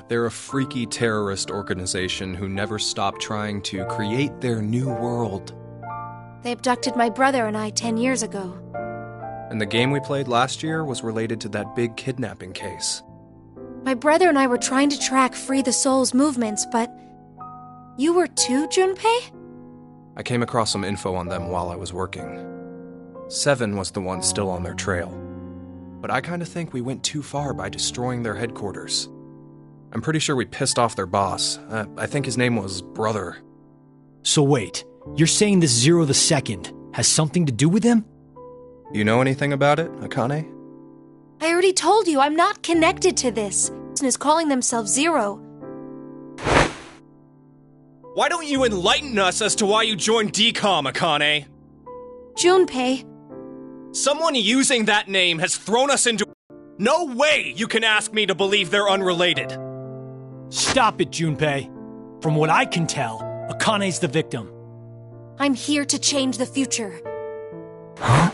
They're a freaky terrorist organization who never stop trying to create their new world. They abducted my brother and I 10 years ago. And the game we played last year was related to that big kidnapping case. My brother and I were trying to track Free the Soul's movements, but... You were too, Junpei? I came across some info on them while I was working. Seven was the one still on their trail. But I kinda think we went too far by destroying their headquarters. I'm pretty sure we pissed off their boss. I think his name was Brother. So wait, you're saying this Zero the Second has something to do with him? You know anything about it, Akane? I already told you, I'm not connected to this. Is calling themselves Zero. Why don't you enlighten us as to why you joined DCOM, Akane? Junpei. Someone using that name has thrown us into... No way you can ask me to believe they're unrelated. Stop it, Junpei. From what I can tell, Akane's the victim. I'm here to change the future. Huh?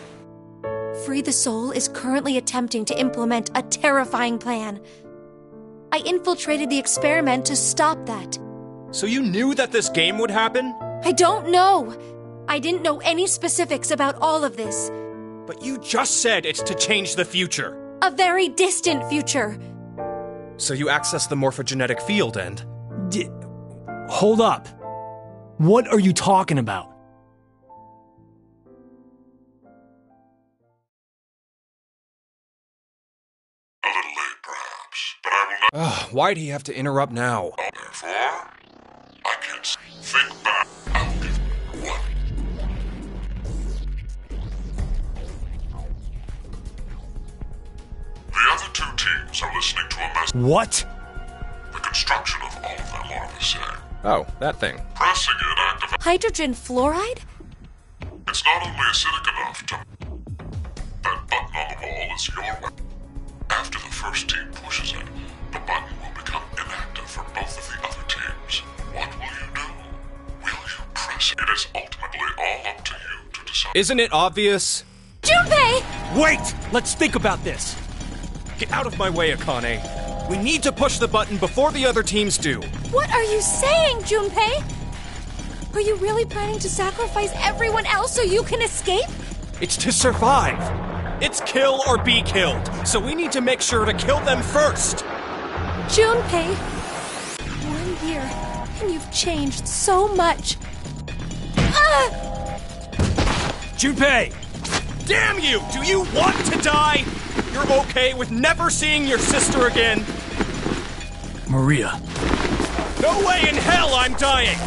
Free the Soul is currently attempting to implement a terrifying plan. I infiltrated the experiment to stop that. So you knew that this game would happen? I don't know. I didn't know any specifics about all of this. But you just said it's to change the future. A very distant future. So you access the morphogenetic field and... Hold up. What are you talking about? A little late, perhaps, but I will not... Why'd he have to interrupt now? Therefore, I can't think back. I will give you one. The other two teams are listening to a message. What? The construction of all of their larvae say. Oh, that thing. Pressing it activates. Hydrogen fluoride? It's not only acidic enough to... That button on the wall is your weapon. After the first team pushes it, the button will become inactive for both of the other teams. What will you do? Will you press it? It is ultimately all up to you to decide. Isn't it obvious? Junpei! Wait! Let's think about this. Get out of my way, Akane. We need to push the button before the other teams do. What are you saying, Junpei? Are you really planning to sacrifice everyone else so you can escape? It's to survive. It's kill or be killed, so we need to make sure to kill them first. Junpei, 1 year, and you've changed so much. Junpei! Damn you! Do you want to die? You're okay with never seeing your sister again? Maria. No way in hell I'm dying!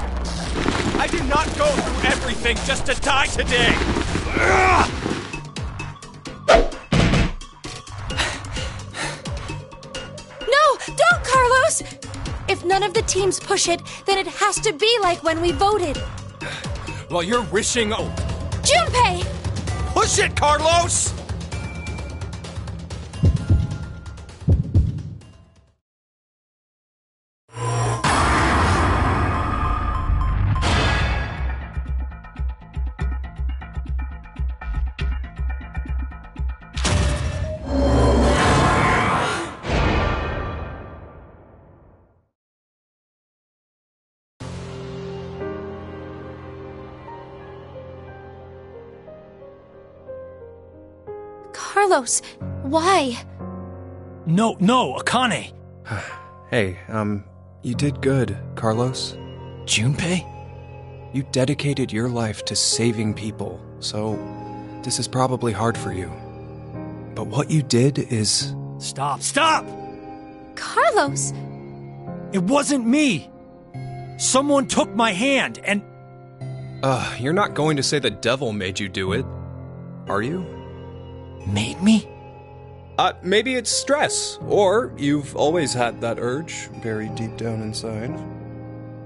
I did not go through everything just to die today! No, don't, Carlos! If none of the teams push it, then it has to be like when we voted. While you're wishing... Oh, Junpei! push it, Carlos! Carlos, why? No, Akane. Hey, you did good, Carlos. Junpei? You dedicated your life to saving people, so this is probably hard for you. But what you did is... Stop! Carlos! It wasn't me! Someone took my hand and... You're not going to say the devil made you do it, are you? Made me? Maybe it's stress, or you've always had that urge, buried deep down inside.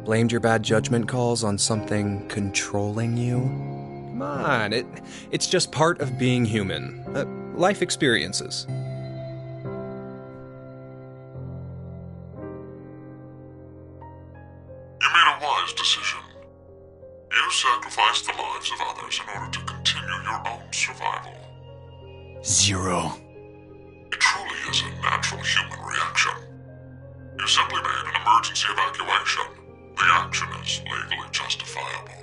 Blamed your bad judgment calls on something controlling you? Come on, it's just part of being human. Life experiences. You made a wise decision. You sacrificed the lives of others in order to continue your own survival. Zero. It truly is a natural human reaction. You simply made an emergency evacuation. The action is legally justifiable.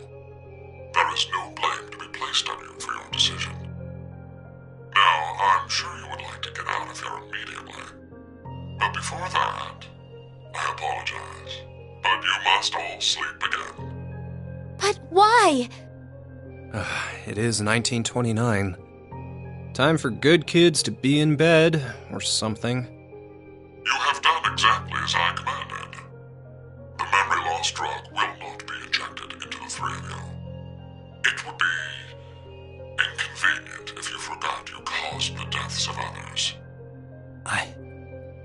There is no blame to be placed on you for your decision. Now, I'm sure you would like to get out of here immediately. But before that, I apologize. But you must all sleep again. But why? It is 1929. Time for good kids to be in bed, or something. You have done exactly as I commanded. The memory loss drug will not be injected into the three of you. It would be inconvenient if you forgot you caused the deaths of others. I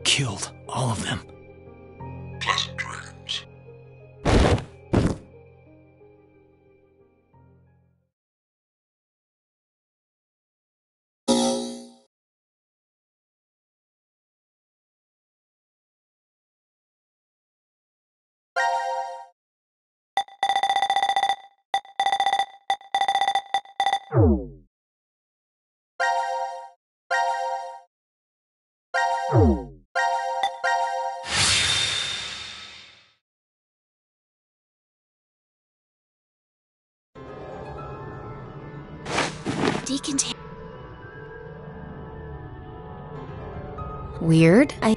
killed all of them. Pleasant dreams. Decontain. Weird. I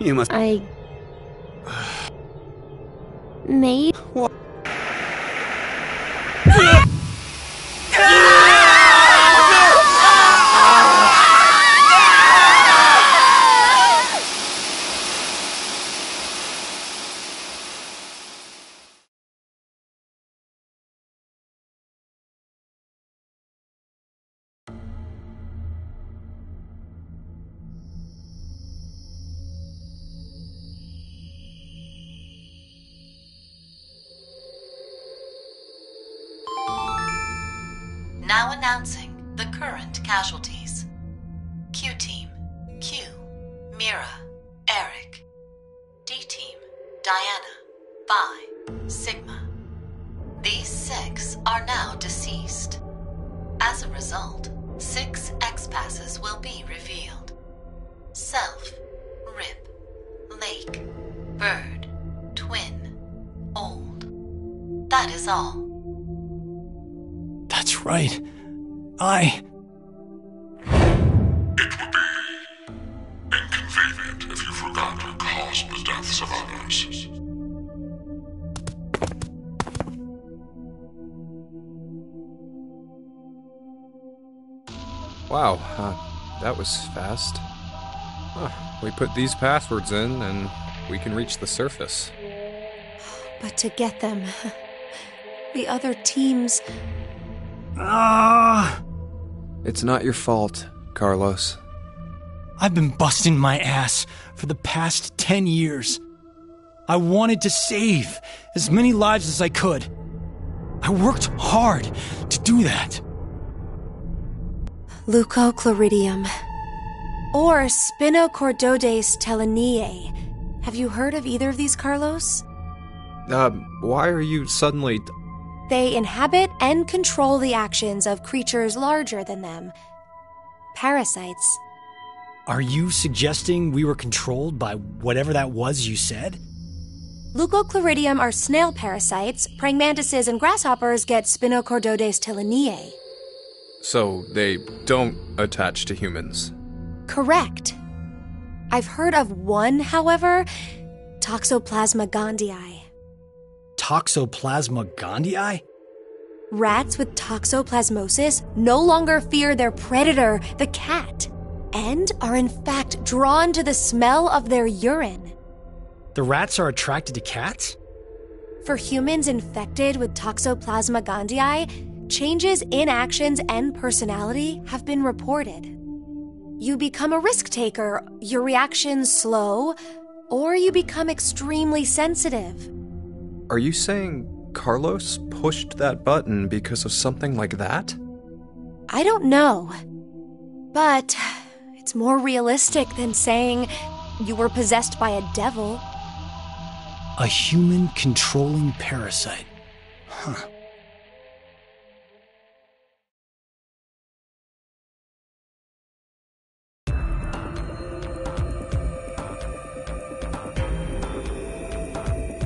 made. What? Now announcing the current casualties. Q-Team, Q, Mira, Eric. D-Team, Diana, Phi, Sigma. These 6 are now deceased. As a result, 6 X-Passes will be revealed. Self, Rip, Lake, Bird, Twin, old. That is all. That's right. It would be inconvenient if you forgot to cause the deaths of others. Wow, that was fast. We put these passwords in, and we can reach the surface. But to get them, the other teams... It's not your fault, Carlos. I've been busting my ass for the past 10 years. I wanted to save as many lives as I could. I worked hard to do that. Leucochloridium. Or Spinochordodes teleniae. Have you heard of either of these, Carlos? Why are you suddenly... They inhabit and control the actions of creatures larger than them. Parasites. Are you suggesting we were controlled by whatever that was you said? Leucochloridium are snail parasites. Praying mantises and grasshoppers get Spinochordodes teleniae. So they don't attach to humans? Correct. I've heard of one, however, Toxoplasma gondii. Toxoplasma gondii? Rats with toxoplasmosis no longer fear their predator, the cat, and are in fact drawn to the smell of their urine. The rats are attracted to cats? For humans infected with Toxoplasma gondii, changes in actions and personality have been reported. You become a risk taker, your reactions slow, or you become extremely sensitive. Are you saying Carlos pushed that button because of something like that? I don't know. But it's more realistic than saying you were possessed by a devil. A human controlling parasite. Huh.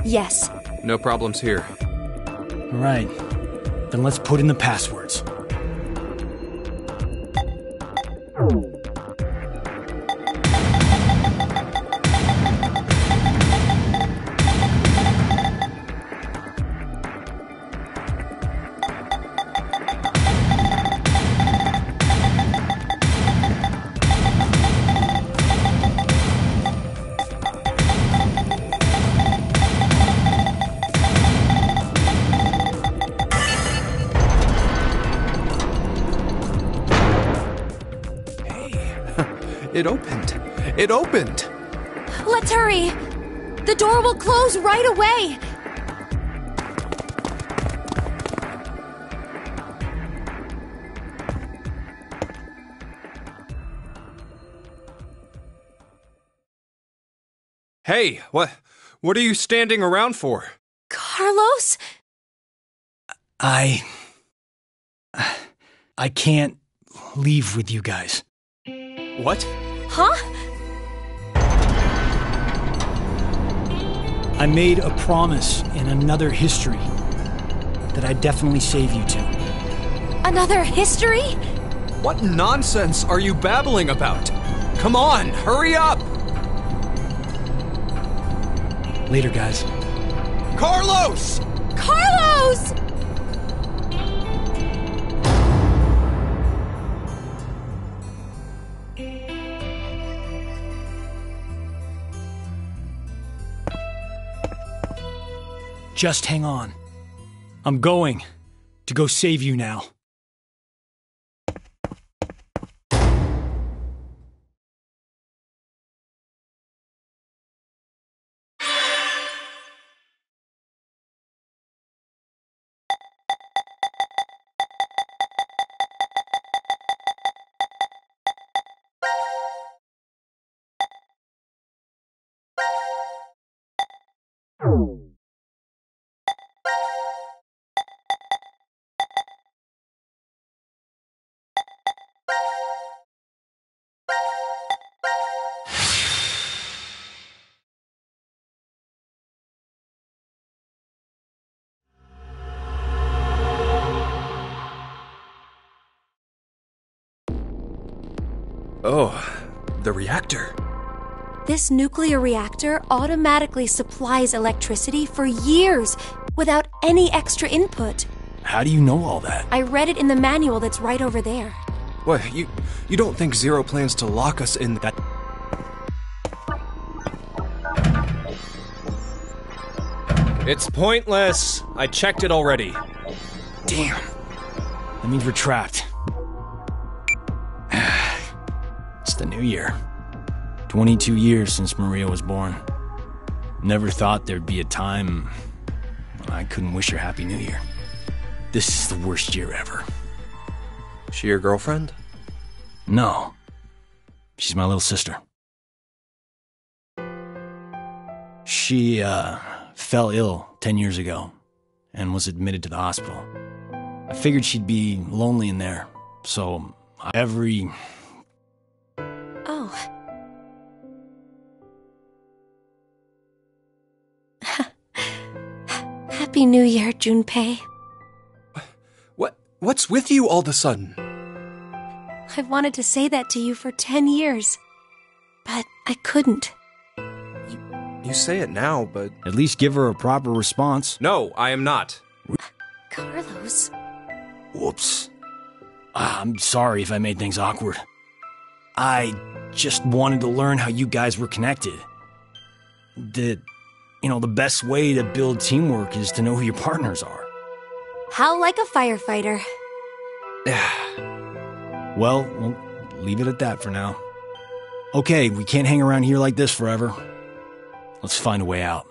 Yes. No problems here. All right. Then let's put in the passwords. It opened! It opened! Let's hurry! The door will close right away! Hey, what are you standing around for? Carlos? I can't leave with you guys. What? Huh? I made a promise in another history that I'd definitely save you two. Another history? What nonsense are you babbling about? Come on, hurry up! Later, guys. Carlos! Carlos! Just hang on. I'm going to go save you now. Oh, the reactor. This nuclear reactor automatically supplies electricity for years without any extra input. How do you know all that? I read it in the manual that's right over there. What, you don't think Zero plans to lock us in that... It's pointless. I checked it already. Damn. That means we're trapped. It's the new year. 22 years since Maria was born. Never thought there'd be a time I couldn't wish her Happy New Year. This is the worst year ever. She your girlfriend? No. She's my little sister. She, fell ill 10 years ago and was admitted to the hospital. I figured she'd be lonely in there, so every... Oh. Happy New Year, Junpei. What's with you all of a sudden? I've wanted to say that to you for 10 years, but I couldn't. You say it now, but... At least give her a proper response. No, I am not. Carlos. Whoops. I'm sorry if I made things awkward. I just wanted to learn how you guys were connected. The best way to build teamwork is to know who your partners are. How like a firefighter. Well, we'll leave it at that for now. Okay, we can't hang around here like this forever. Let's find a way out.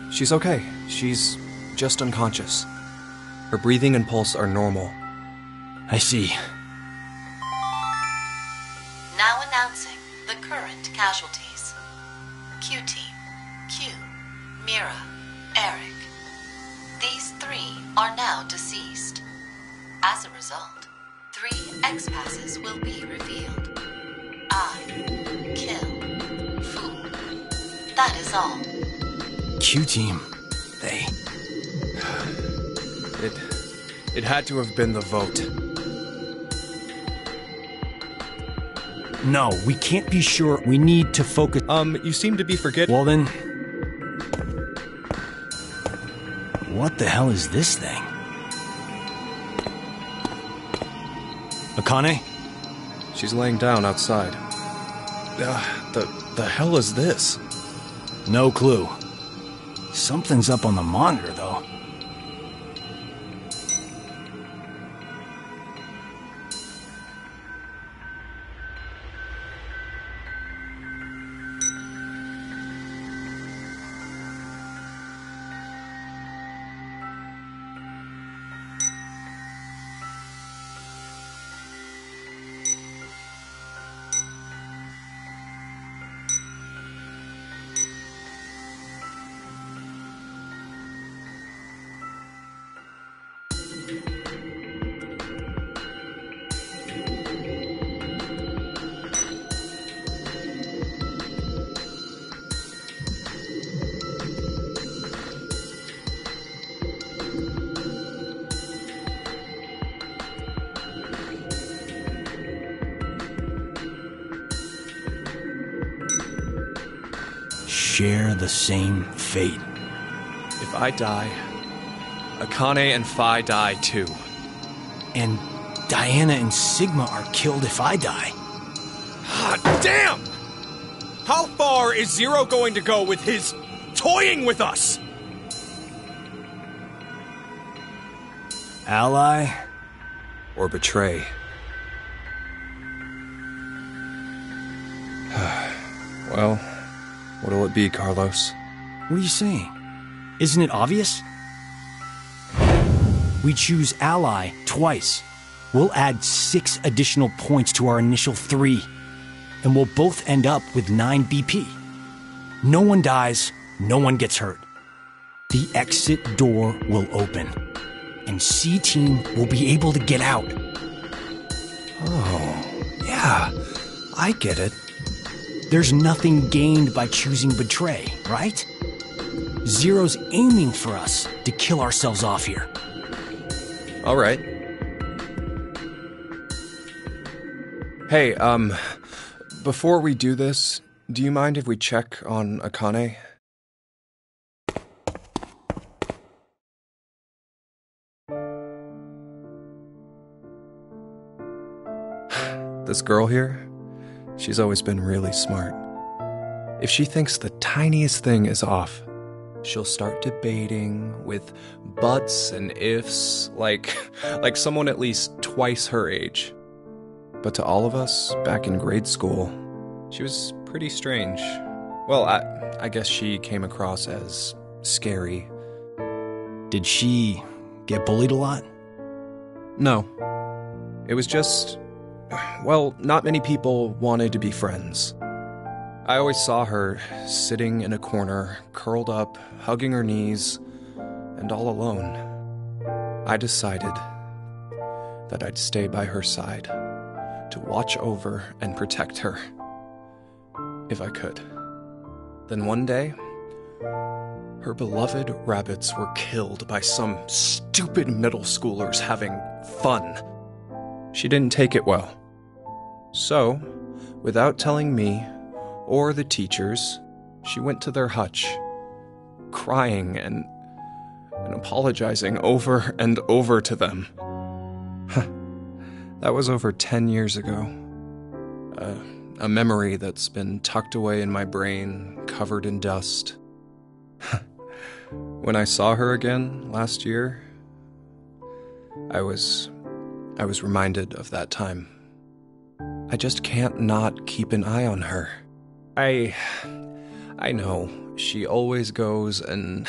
She's okay. She's just unconscious. Her breathing and pulse are normal. I see. Now announcing the current casualties. Q-Team, Q, Mira, Eric. These 3 are now deceased. As a result, 3 X-Passes will be revealed. I, kill, fool. That is all. Q-Team. It had to have been the vote. No, we can't be sure. We need to focus. You seem to be forgetting. Well then... What the hell is this thing? Akane? She's laying down outside. The hell is this? No clue. Something's up on the monitor, though. Share the same fate. If I die, Akane and Phi die too. And Diana and Sigma are killed if I die. Ah, damn! How far is Zero going to go with his toying with us? Ally? Or betray? Well, what'll it be, Carlos? What are you saying? Isn't it obvious? We choose Ally twice. We'll add 6 additional points to our initial 3. And we'll both end up with 9 BP. No one dies, no one gets hurt. The exit door will open, and C-Team will be able to get out. Oh, yeah, I get it. There's nothing gained by choosing betray, right? Zero's aiming for us to kill ourselves off here. All right. Hey, before we do this, do you mind if we check on Akane? This girl here, she's always been really smart. If she thinks the tiniest thing is off, she'll start debating with buts and ifs, like someone at least twice her age. But to all of us back in grade school, she was pretty strange. Well, I guess she came across as scary. Did she get bullied a lot? No. It was just, well, not many people wanted to be friends. I always saw her sitting in a corner, curled up, hugging her knees, and all alone. I decided that I'd stay by her side to watch over and protect her, if I could. Then one day, her beloved rabbits were killed by some stupid middle schoolers having fun. She didn't take it well. So, without telling me or the teachers, she went to their hutch, crying and apologizing over and over to them. That was over 10 years ago. A memory that's been tucked away in my brain, covered in dust. When I saw her again last year, I was reminded of that time. I just can't not keep an eye on her. I know, she always goes and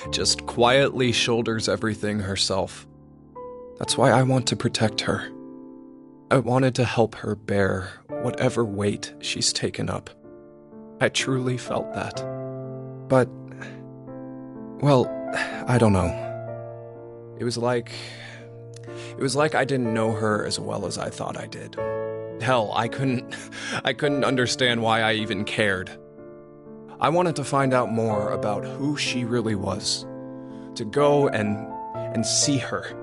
just quietly shoulders everything herself. That's why I want to protect her. I wanted to help her bear whatever weight she's taken up. I truly felt that. But, well, I don't know. It was like I didn't know her as well as I thought I did. Hell, I couldn't understand why I even cared. I wanted to find out more about who she really was. To go and see her.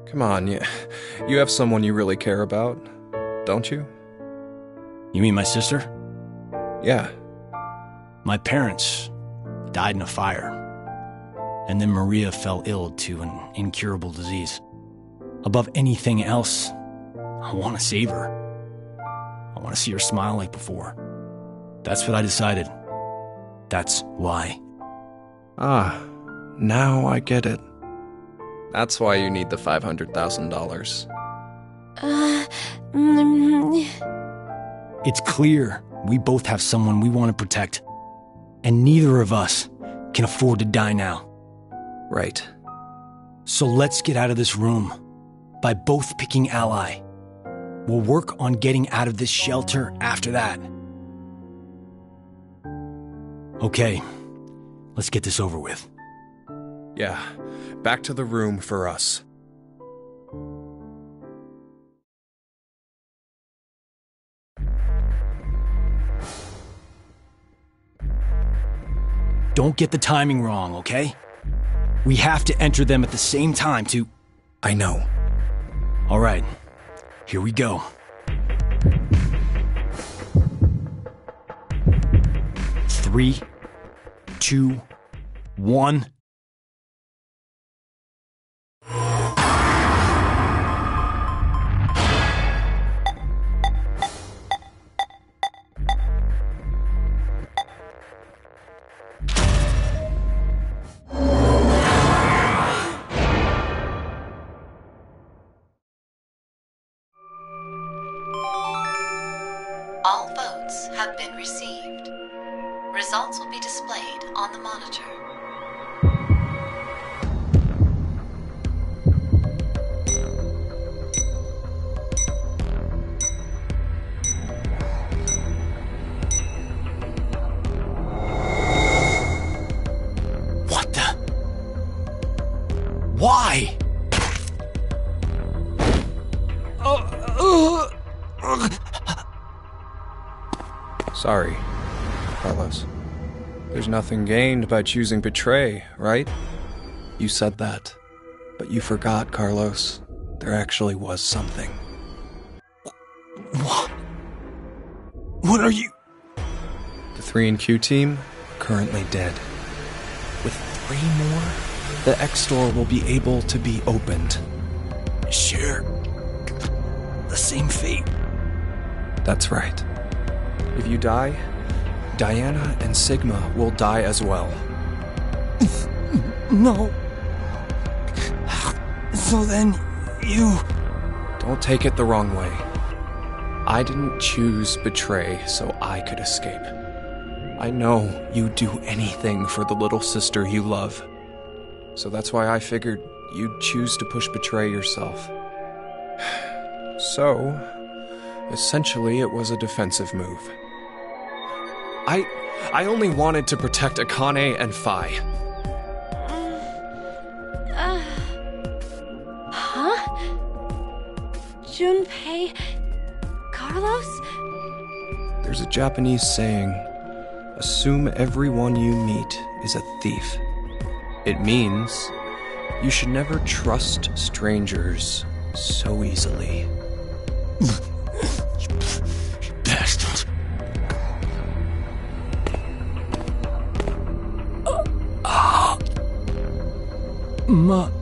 Come on, you have someone you really care about, don't you? You mean my sister? Yeah. My parents died in a fire, and then Maria fell ill to an incurable disease. Above anything else, I want to save her. I want to see her smile like before. That's what I decided. That's why. Ah, now I get it. That's why you need the $500,000. It's clear we both have someone we want to protect, and neither of us can afford to die now. Right. So let's get out of this room by both picking Ally. We'll work on getting out of this shelter after that. Okay, let's get this over with. Yeah, back to the room for us. Don't get the timing wrong, okay? We have to enter them at the same time to... I know. All right, here we go. Three, 2, 1... Results will be displayed on the monitor. What the? Why? Sorry, Carlos. There's nothing gained by choosing betray, right? You said that, but you forgot, Carlos. There actually was something. What? What are you? The 3 and Q team are currently dead. With 3 more, the X door will be able to be opened. Share the same fate. That's right. If you die, Diana and Sigma will die as well. No. So then, you... Don't take it the wrong way. I didn't choose betray so I could escape. I know you'd do anything for the little sister you love. So that's why I figured you'd choose to push betray yourself. So, essentially it was a defensive move. I only wanted to protect Akane and Phi. Huh? Junpei? Carlos? There's a Japanese saying, assume everyone you meet is a thief. It means you should never trust strangers so easily. Bastard. Maria.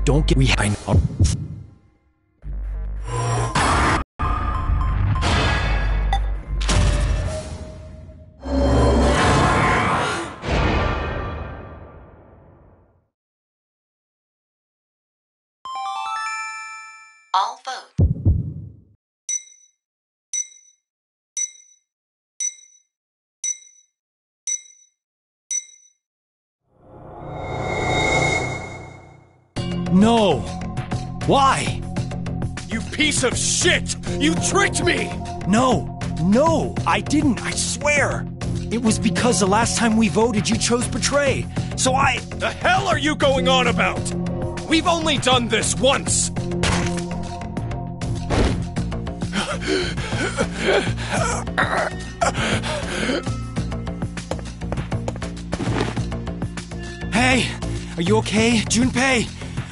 Don't get behind. All vote. No! Why? You piece of shit! You tricked me! No! No! I didn't, I swear! It was because the last time we voted you chose betray. So I... The hell are you going on about? We've only done this once! Hey! Are you okay, Junpei?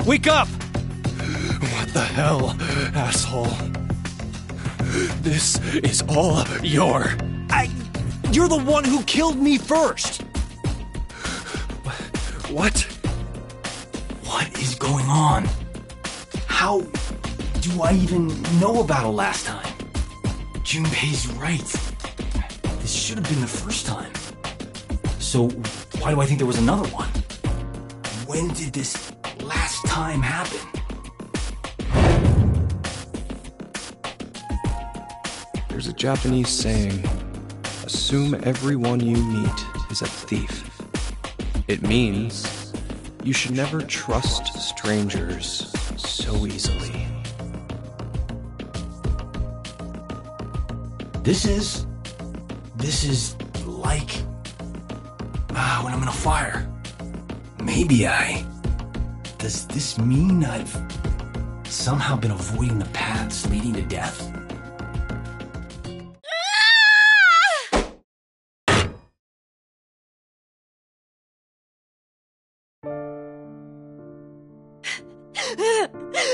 Wake up! What the hell, asshole? This is all You're the one who killed me first! What? What is going on? How do I even know about it last time? Junpei's right. This should have been the first time. So, why do I think there was another one? When did this last time happen? There's a Japanese saying, assume everyone you meet is a thief. It means you should never trust strangers so easily. This is like when I'm in a fire. Does this mean I've somehow been avoiding the paths leading to death?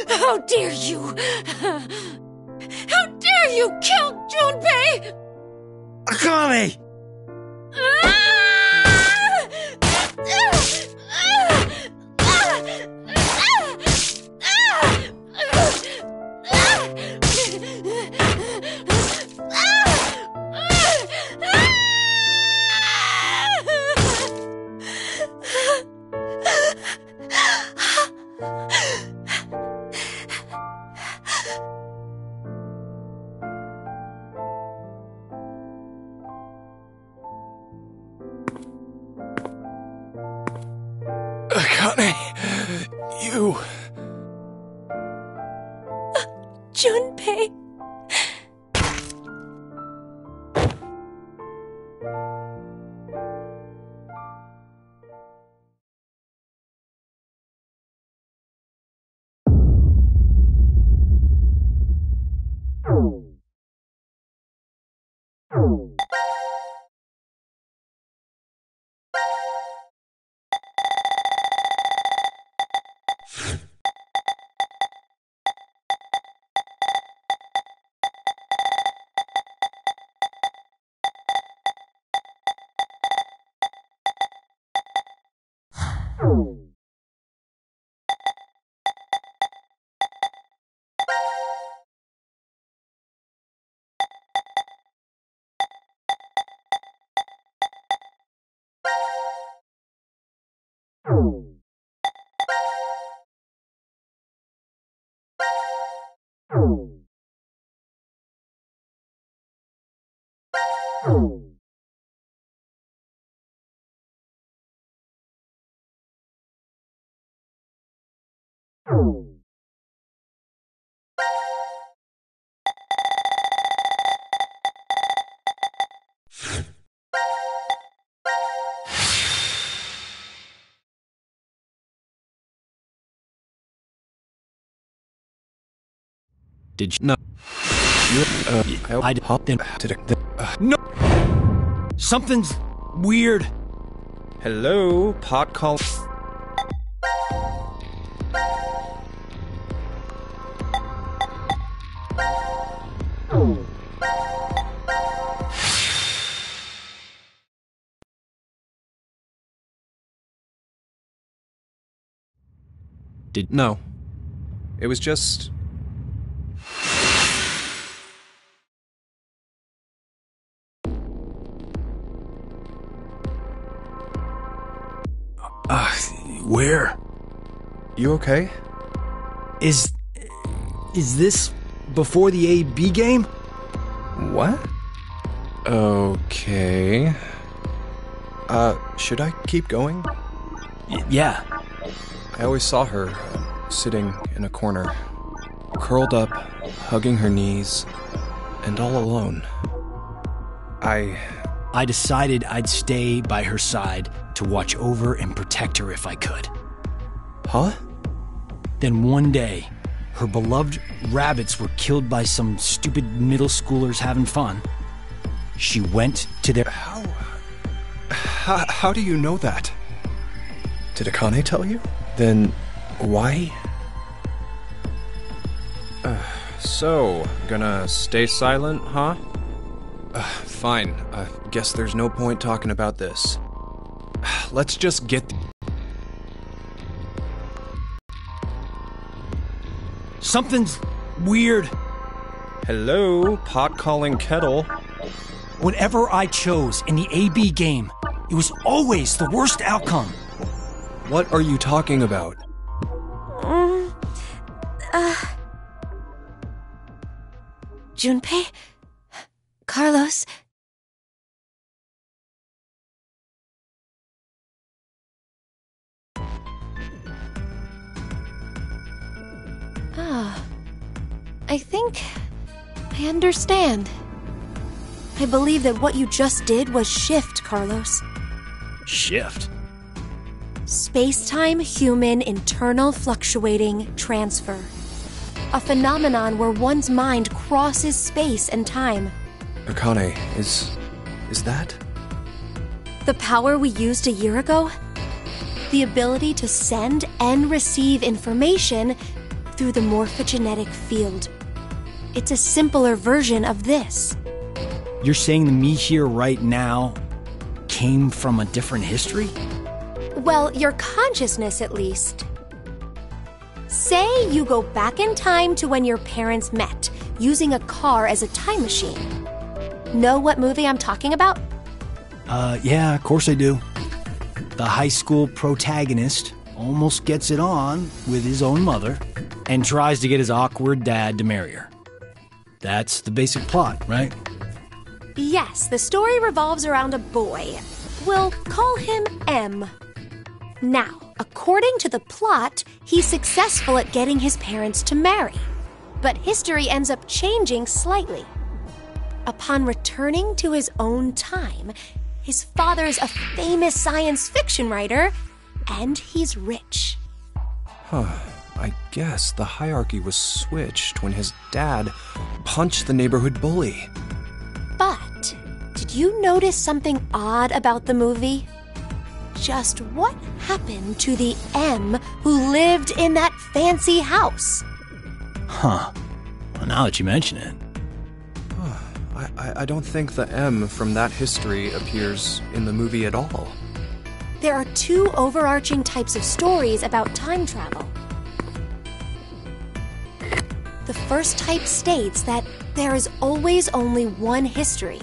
How dare you! How dare you kill Junpei! Akane! Akane, you... Junpei. Did you? No. I hopped in. No! Something's weird. Hello, pot call. No. It was just... Where? You okay? Is this before the A-B game? What? Okay... should I keep going? Yeah. I always saw her, sitting in a corner, curled up, hugging her knees, and all alone. I decided I'd stay by her side to watch over and protect her if I could. Huh? Then one day, her beloved rabbits were killed by some stupid middle schoolers having fun. She went to their... How do you know that? Did Akane tell you? Then why? So, gonna stay silent, huh? Fine. Guess there's no point talking about this. Let's just get... Something's weird. Hello, pot calling kettle. Whatever I chose in the AB game, it was always the worst outcome. What are you talking about? Junpei? Carlos? I think I understand. I believe that what you just did was shift, Carlos. Shift? Space-time human internal fluctuating transfer. A phenomenon where one's mind crosses space and time. Akane, is that? The power we used a year ago? The ability to send and receive information through the morphogenetic field. It's a simpler version of this. You're saying the me here right now came from a different history? Well, your consciousness at least. Say you go back in time to when your parents met, using a car as a time machine. Know what movie I'm talking about? Yeah, of course I do. The high school protagonist almost gets it on with his own mother and tries to get his awkward dad to marry her. That's the basic plot, right? Yes, the story revolves around a boy. We'll call him M. Now, according to the plot, he's successful at getting his parents to marry. But history ends up changing slightly. Upon returning to his own time, his father's a famous science fiction writer, and he's rich. I guess the hierarchy was switched when his dad punched the neighborhood bully. But, did you notice something odd about the movie? Just what happened to the M who lived in that fancy house? Huh. Well, now that you mention it. I don't think the M from that history appears in the movie at all. There are two overarching types of stories about time travel. The first type states that there is always only one history.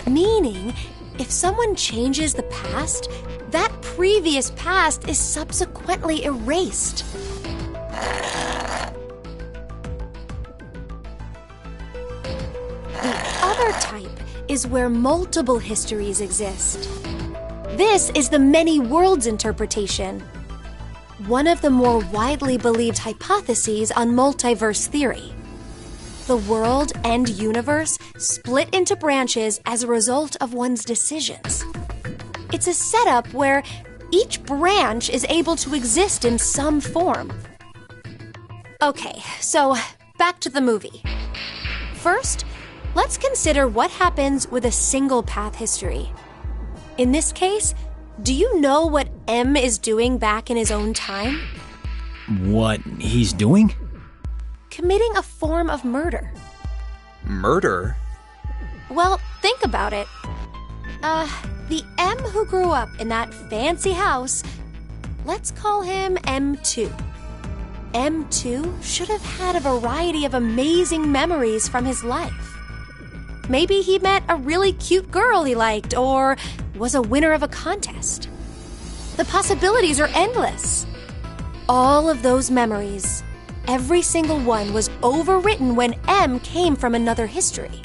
Meaning, if someone changes the past, that previous past is subsequently erased. The other type is where multiple histories exist. This is the many worlds interpretation. One of the more widely believed hypotheses on multiverse theory. The world and universe split into branches as a result of one's decisions. It's a setup where each branch is able to exist in some form. Okay, so back to the movie. First, let's consider what happens with a single path history. In this case, do you know what M is doing back in his own time? What he's doing? Committing a form of murder. Murder? Well, think about it. The M who grew up in that fancy house, let's call him M2. M2 should have had a variety of amazing memories from his life. Maybe he met a really cute girl he liked, or was a winner of a contest. The possibilities are endless. All of those memories, every single one was overwritten when M came from another history.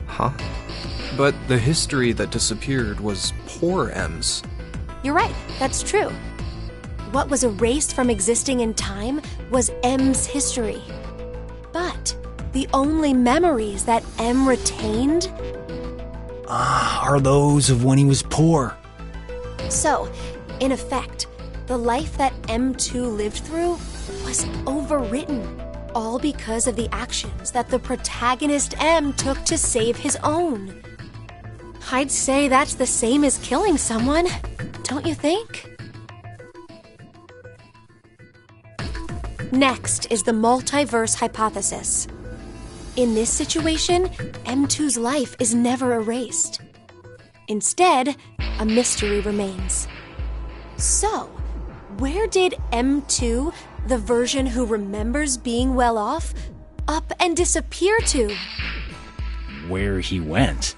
Huh? But the history that disappeared was poor M's. You're right, that's true. What was erased from existing in time was M's history. But the only memories that M retained are those of when he was poor. So, in effect, the life that M2 lived through was overwritten, all because of the actions that the protagonist M took to save his own. I'd say that's the same as killing someone, don't you think? Next is the multiverse hypothesis. In this situation, M2's life is never erased. Instead, a mystery remains. So, where did M2, the version who remembers being well off, up and disappear to? Where he went?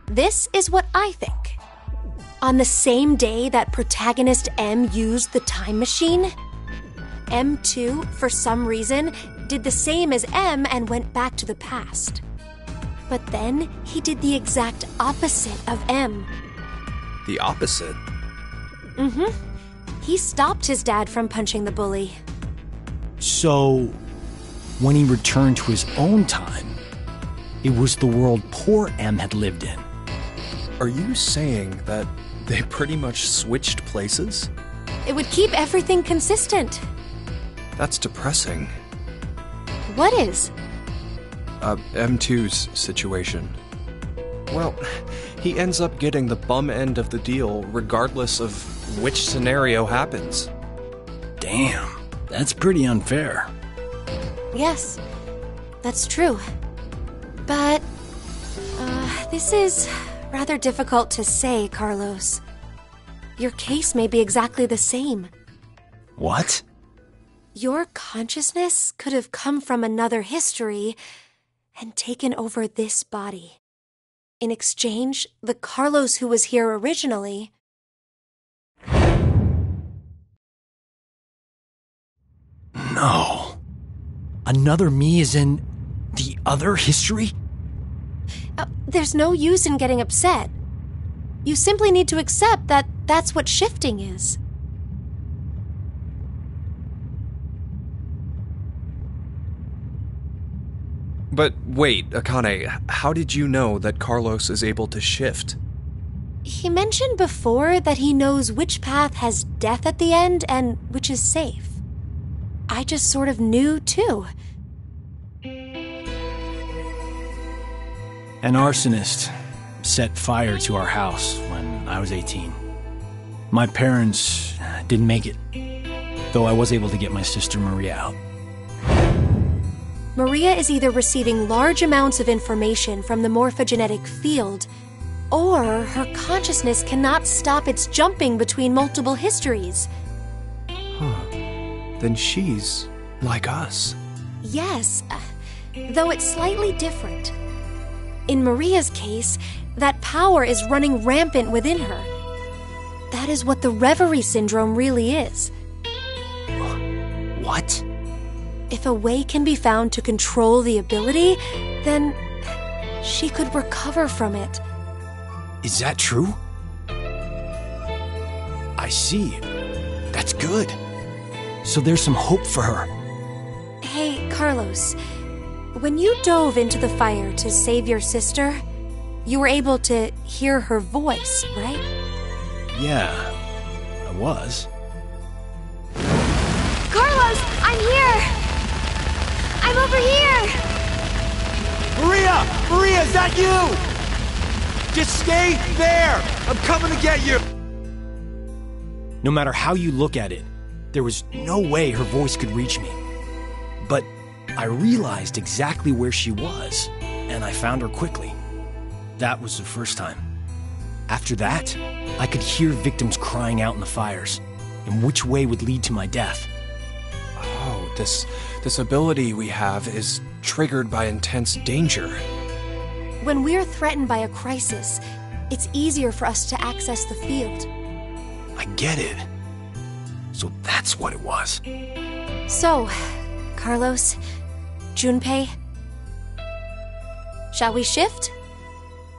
This is what I think. On the same day that protagonist M used the time machine, M2, for some reason, did the same as M and went back to the past. But then he did the exact opposite of M. The opposite? He stopped his dad from punching the bully. So, when he returned to his own time, it was the world poor M had lived in. Are you saying that they pretty much switched places? It would keep everything consistent. That's depressing. What is? M2's situation. Well, he ends up getting the bum end of the deal regardless of which scenario happens. Damn, that's pretty unfair. Yes, that's true. But, this is rather difficult to say, Carlos. Your case may be exactly the same. What? Your consciousness could have come from another history and taken over this body. In exchange, the Carlos who was here originally... No. Another me is in the other history? There's no use in getting upset. You simply need to accept that that's what shifting is. But wait, Akane, how did you know that Carlos is able to shift? He mentioned before that he knows which path has death at the end and which is safe. I just sort of knew, too. An arsonist set fire to our house when I was 18. My parents didn't make it, though I was able to get my sister Maria out. Maria is either receiving large amounts of information from the morphogenetic field, or her consciousness cannot stop its jumping between multiple histories. Then she's like us. Yes, though it's slightly different. In Maria's case, that power is running rampant within her. That is what the reverie syndrome really is. What? If a way can be found to control the ability, then she could recover from it. Is that true? I see. That's good. So there's some hope for her. Hey, Carlos, when you dove into the fire to save your sister, you were able to hear her voice, right? Yeah, I was. Carlos, I'm here! I'm over here! Maria! Maria, is that you? Just stay there! I'm coming to get you! No matter how you look at it, there was no way her voice could reach me. But I realized exactly where she was, and I found her quickly. That was the first time. After that, I could hear victims crying out in the fires, and which way would lead to my death. Oh, this ability we have is triggered by intense danger. When we're threatened by a crisis, it's easier for us to access the field. I get it. So that's what it was. So, Carlos, Junpei, shall we shift?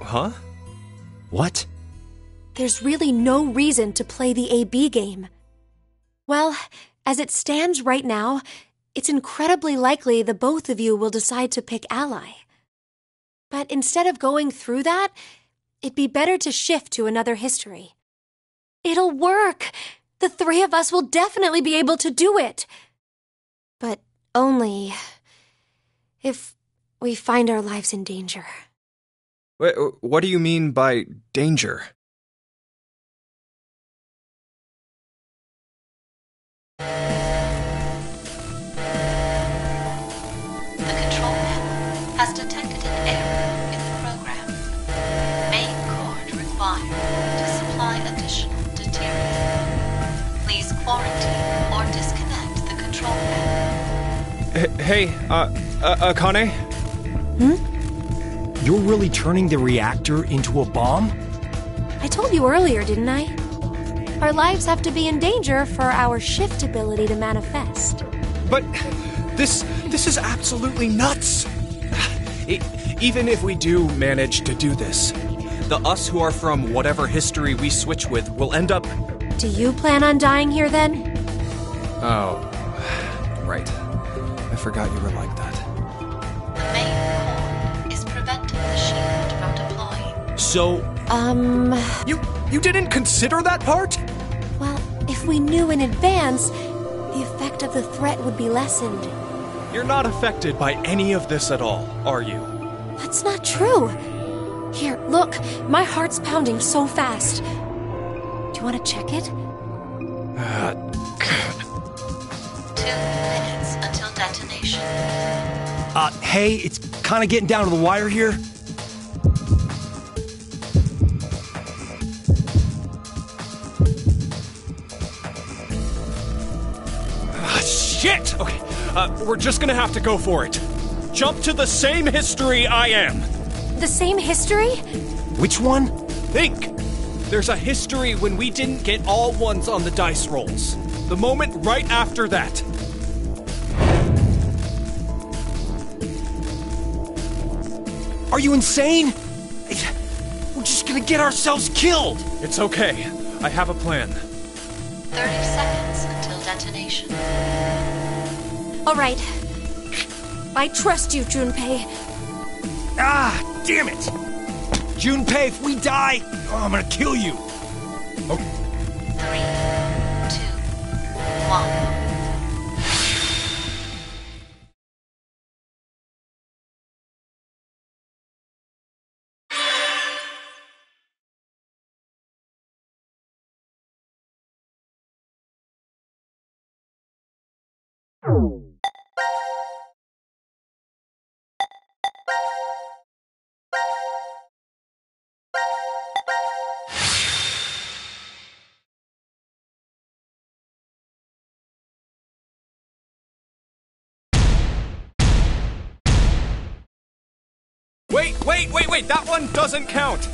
Huh? What? There's really no reason to play the AB game. Well, as it stands right now, it's incredibly likely the both of you will decide to pick ally. But instead of going through that, it'd be better to shift to another history. It'll work! The three of us will definitely be able to do it! But only if we find our lives in danger. Wait, what do you mean by danger? has detected an error in the program. Main cord required to supply additional deuterium. Please quarantine or disconnect the control panel. Hey, Akane? You're really turning the reactor into a bomb? I told you earlier, didn't I? Our lives have to be in danger for our shift ability to manifest. But this is absolutely nuts! Even if we do manage to do this, the us who are from whatever history we switch with will end up... Do you plan on dying here then? Oh, right. I forgot you were like that. The main cord is preventing the shield from deploying. So, You didn't consider that part? Well, if we knew in advance, the effect of the threat would be lessened. You're not affected by any of this at all, are you? That's not true. Here, look, my heart's pounding so fast. Do you want to check it? 2 minutes until detonation. hey, it's kind of getting down to the wire here. Shit! Okay, we're just gonna have to go for it. Jump to the same history I am. The same history? Which one? Think! There's a history when we didn't get all ones on the dice rolls. The moment right after that. Are you insane? We're just gonna get ourselves killed! It's okay. I have a plan. 30 seconds until detonation. All right. I trust you, Junpei. Ah, damn it! Junpei, if we die, I'm gonna kill you! 3, 2, 1. Wait, that one doesn't count.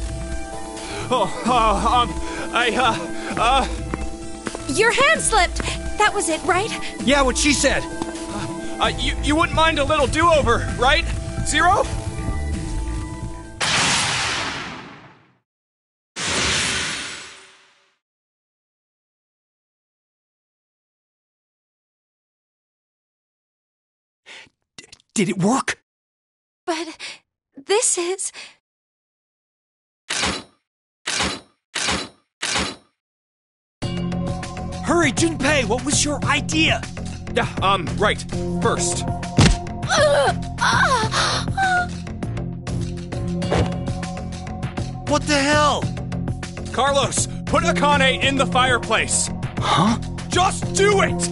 Your hand slipped. That was it, right? Yeah, what she said. You wouldn't mind a little do-over, right? Zero? Did it work? But this is... Hurry, Junpei, what was your idea? Yeah, right. First. What the hell? Carlos, put Akane in the fireplace. Huh? Just do it!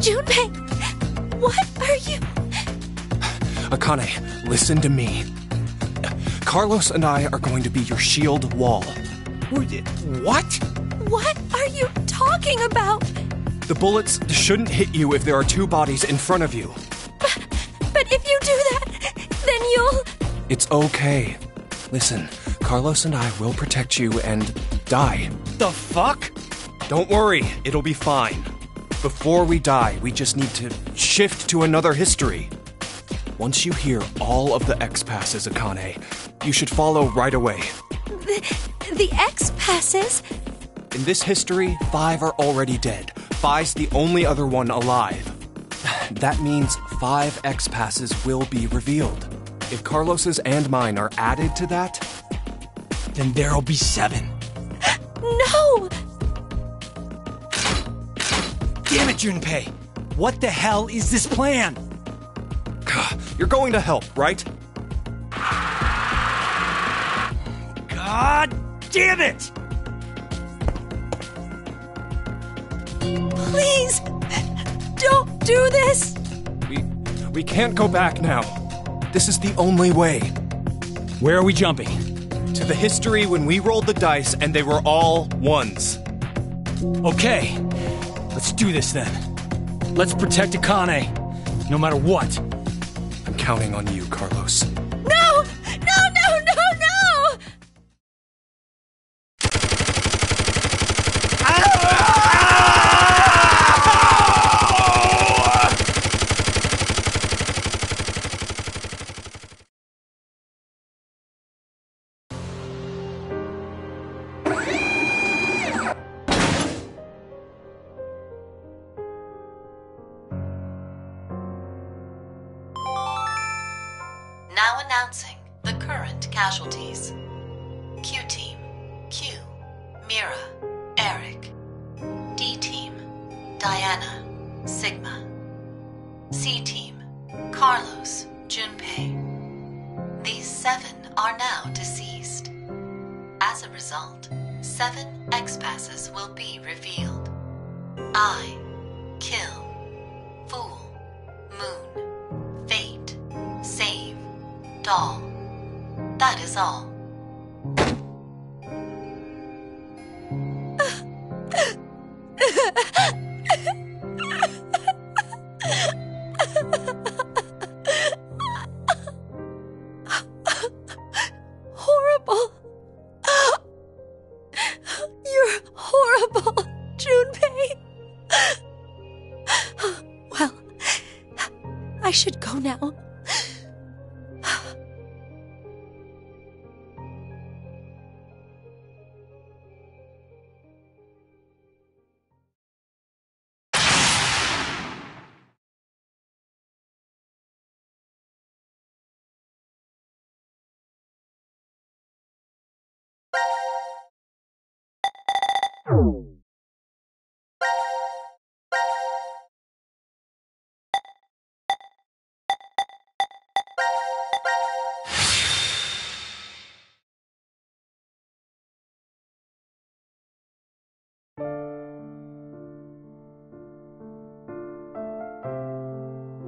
Junpei, what are you... Akane, listen to me. Carlos and I are going to be your shield wall. What? What are you talking about? The bullets shouldn't hit you if there are two bodies in front of you. But if you do that, then you'll... It's okay. Listen, Carlos and I will protect you and die. The fuck? Don't worry, it'll be fine. Before we die, we just need to shift to another history. Once you hear all of the X-passes, Akane, you should follow right away. The X-passes? In this history, 5 are already dead. Phi's the only other one alive. That means 5 X-passes will be revealed. If Carlos's and mine are added to that, then there'll be 7. No! Damn it, Junpei! What the hell is this plan? you're going to help, right? God damn it! Please! do this? We can't go back now. This is the only way. Where are we jumping? To the history when we rolled the dice and they were all ones. Okay, let's do this then. Let's protect Akane, no matter what. I'm counting on you, Carlos. No! No, no, no, no! Now announcing the current casualties. Q-Team, Q, Mira, Eric. D-Team, Diana, Sigma. C-Team, Carlos, Junpei. These 7 are now deceased. As a result, 7 X-Passes will be revealed. I, Kill, Fool, Moon, Fate, Save, Doll. That is all. Horrible. You're horrible, Junpei. Well, I should go now.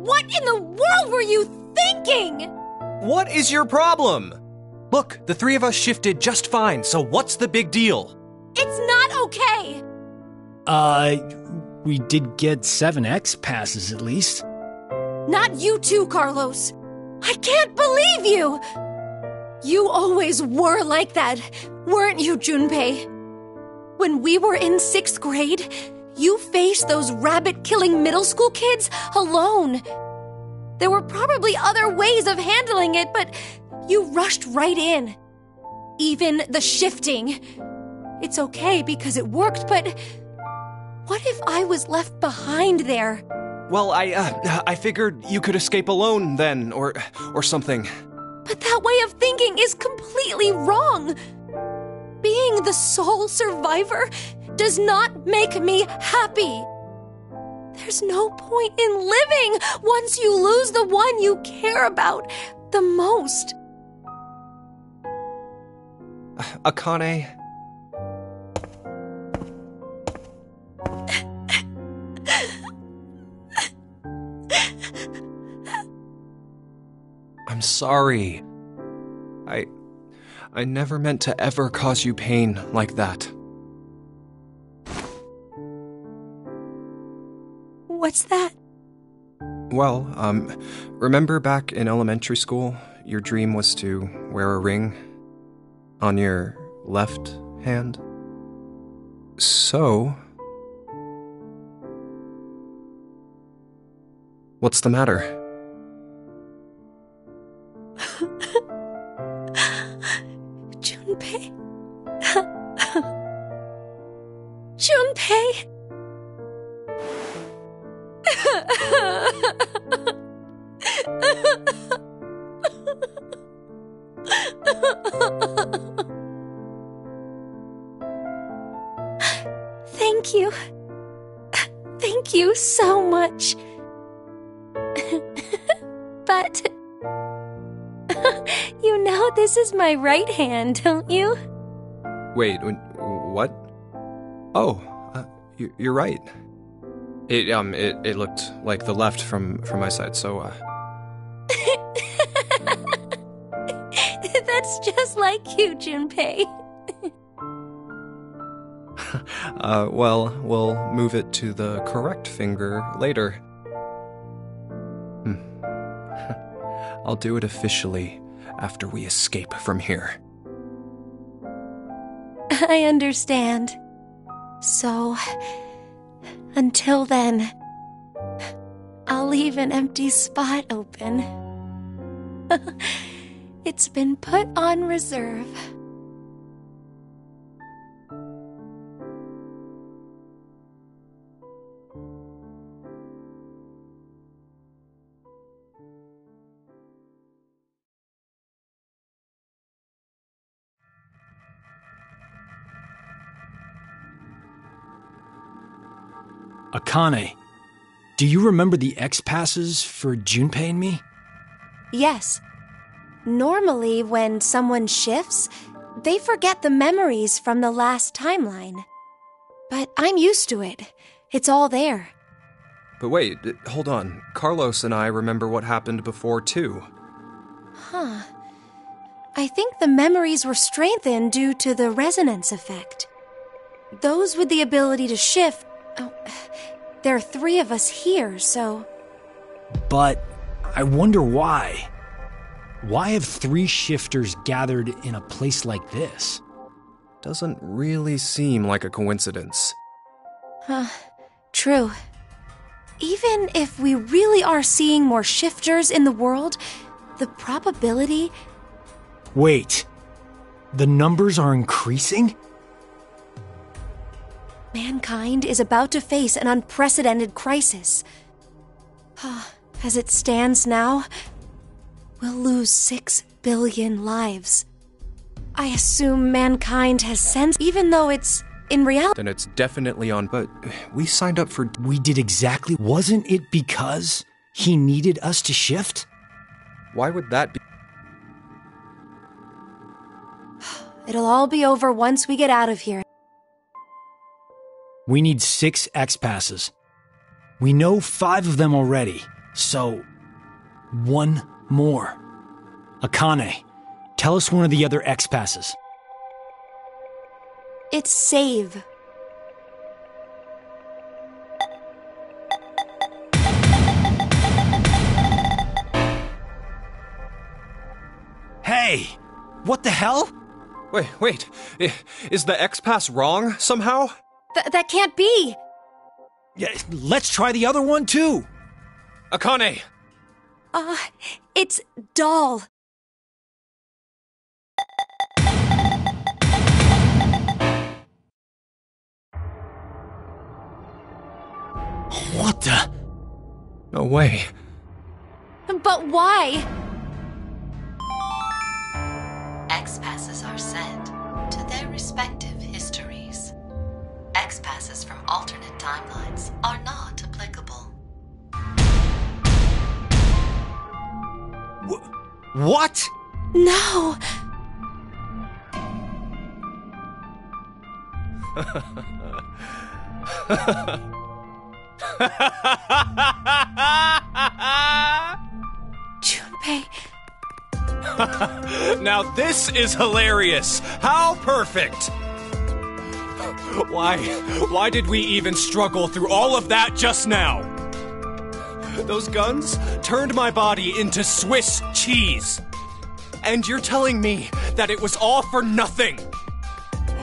What in the world were you thinking? What is your problem? Look, the 3 of us shifted just fine, so what's the big deal? It's not okay. We did get 7 X-Passes at least. Not you too, Carlos. I can't believe you. You always were like that, weren't you, Junpei? When we were in 6th grade, you faced those rabbit-killing middle school kids alone. There were probably other ways of handling it, but you rushed right in. Even the shifting. It's okay because it worked, but what if I was left behind there? Well, I figured you could escape alone then, or something. But that way of thinking is completely wrong. Being the sole survivor does not make me happy. There's no point in living once you lose the one you care about the most. Akane. I'm sorry. I never meant to ever cause you pain like that. What's that? Well, remember back in elementary school, your dream was to wear a ring on your left hand? So, what's the matter? Junpei. Junpei. Thank you. Thank you so much. But you know this is my right hand, don't you? Wait, what? Oh, you're right. It looked like the left from my side, so, That's just like you, Junpei. well, we'll move it to the correct finger later. I'll do it officially after we escape from here. I understand. So, until then, I'll leave an empty spot open. It's been put on reserve. Akane, do you remember the X-passes for Junpei and me? Yes. Normally, when someone shifts, they forget the memories from the last timeline. But I'm used to it. It's all there. But wait, hold on. Carlos and I remember what happened before, too. Huh. I think the memories were strengthened due to the resonance effect. Those with the ability to shift... Oh, there are 3 of us here, so... But I wonder why. Why have 3 shifters gathered in a place like this? Doesn't really seem like a coincidence. True. Even if we really are seeing more shifters in the world, the probability... Wait. The numbers are increasing? Mankind is about to face an unprecedented crisis. As it stands now, we'll lose 6 billion lives. I assume mankind has sense, even though it's in reality. Then it's definitely on, but we signed up for... We did exactly... Wasn't it because he needed us to shift? Why would that be? It'll all be over once we get out of here. We need 6 X-passes. We know 5 of them already, so 1 more. Akane, tell us one of the other X-passes. It's save. Hey! What the hell? Wait. Is the X-Pass wrong somehow? That can't be! Yeah, let's try the other one too! Akane! It's doll. What the? No way. But why? X-passes are sent to their respective histories. X-passes from alternate timelines are not applicable. What? No! Junpei... Now this is hilarious! How perfect! Why did we even struggle through all of that just now? Those guns turned my body into Swiss cheese. And you're telling me that it was all for nothing?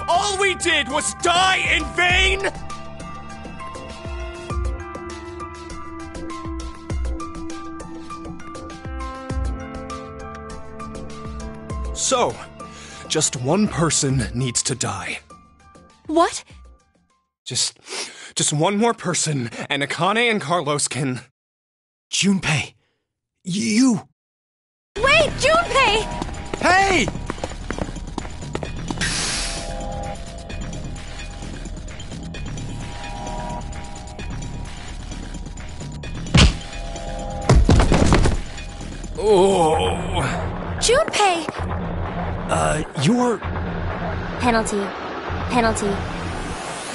All we did was die in vain? So, just one person needs to die. What? Just one more person, and Akane and Carlos can... Junpei, you... Wait, Junpei! Hey! Oh... Junpei! You're... Penalty.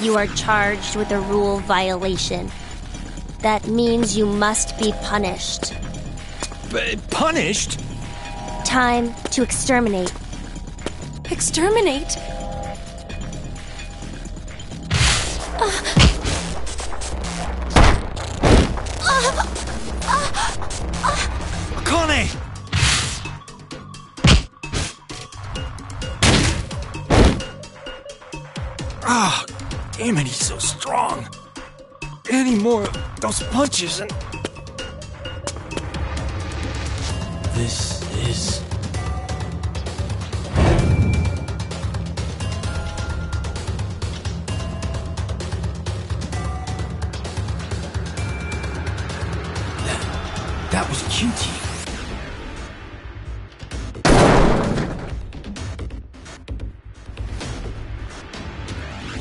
You are charged with a rule violation. That means you must be punished. Punished? Time to exterminate. Exterminate? Connie! Ah, damn it, he's so strong. Any more of those punches and... This is... That was QT.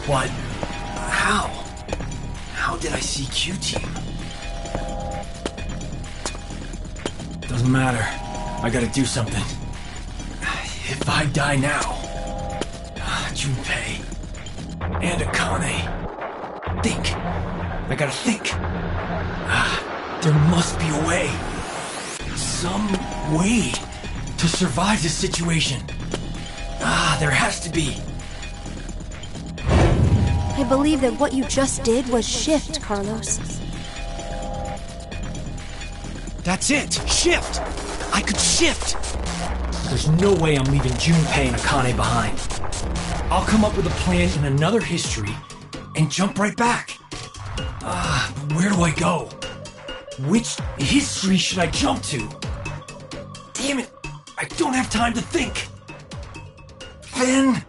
What? How? How did I see Q-Team? Doesn't matter. I gotta do something. If I die now... Junpei... and Akane... Think. I gotta think. There must be a way. Some way to survive this situation. There has to be. I believe that what you just did was shift, Carlos. That's it! Shift! I could shift! There's no way I'm leaving Junpei and Akane behind. I'll come up with a plan in another history and jump right back. But where do I go? Which history should I jump to? Damn it! I don't have time to think! Then...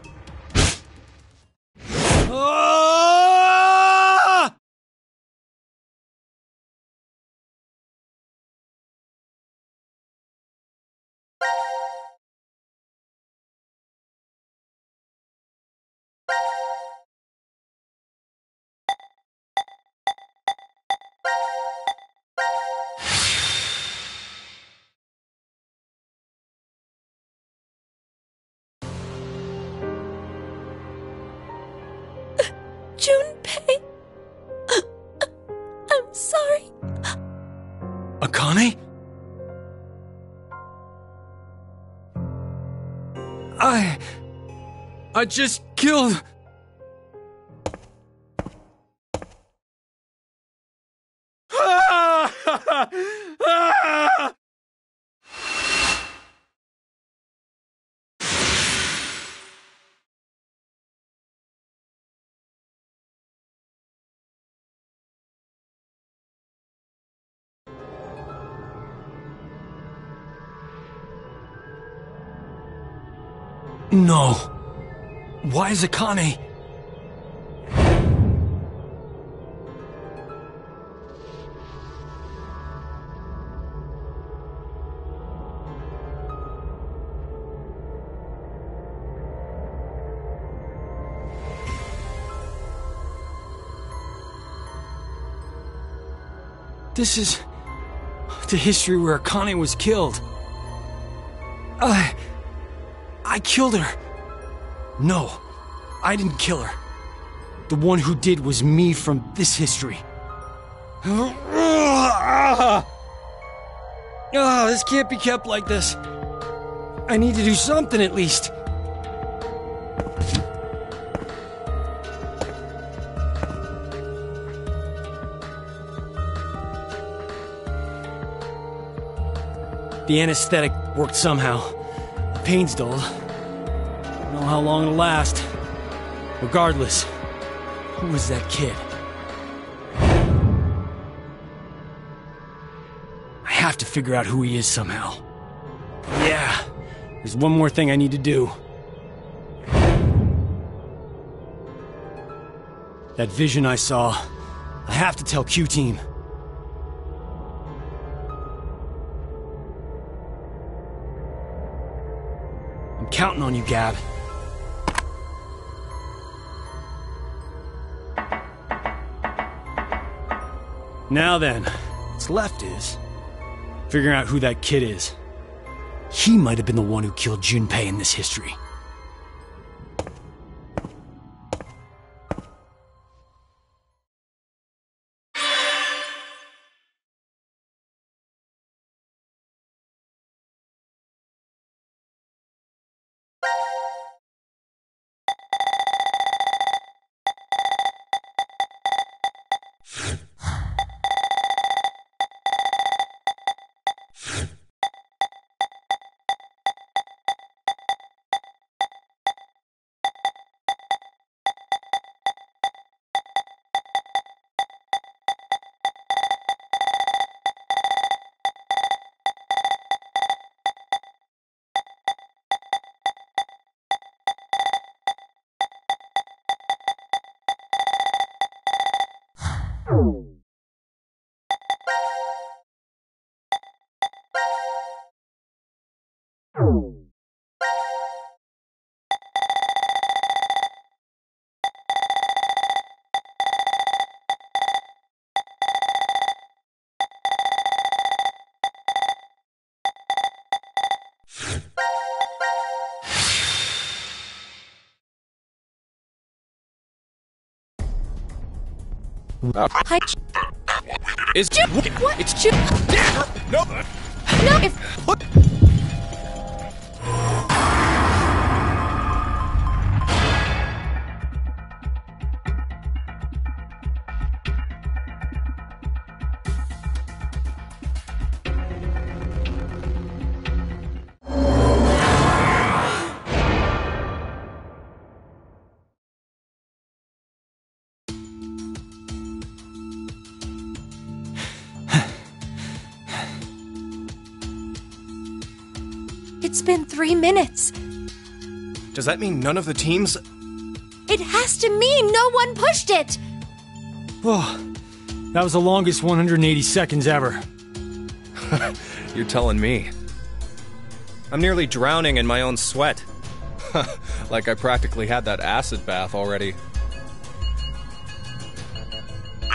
Junpei. I'm sorry. Akane? I just killed... No. Why is Akane... This is the history where Akane was killed. I killed her. No, I didn't kill her. The one who did was me from this history. This can't be kept like this. I need to do something at least. The anesthetic worked somehow. The pain's dulled. Don't know how long it'll last. Regardless, who was that kid? I have to figure out who he is somehow. Yeah, there's one more thing I need to do. That vision I saw, I have to tell Q-Team. I'm counting on you, Gab. Now then, what's left is figuring out who that kid is. He might have been the one who killed Junpei in this history. Hi. Is What? It's No. No. If It's been 3 minutes. Does that mean none of the teams? It has to mean no one pushed it. Oh, that was the longest 180 seconds ever. You're telling me. I'm nearly drowning in my own sweat. Like I practically had that acid bath already. It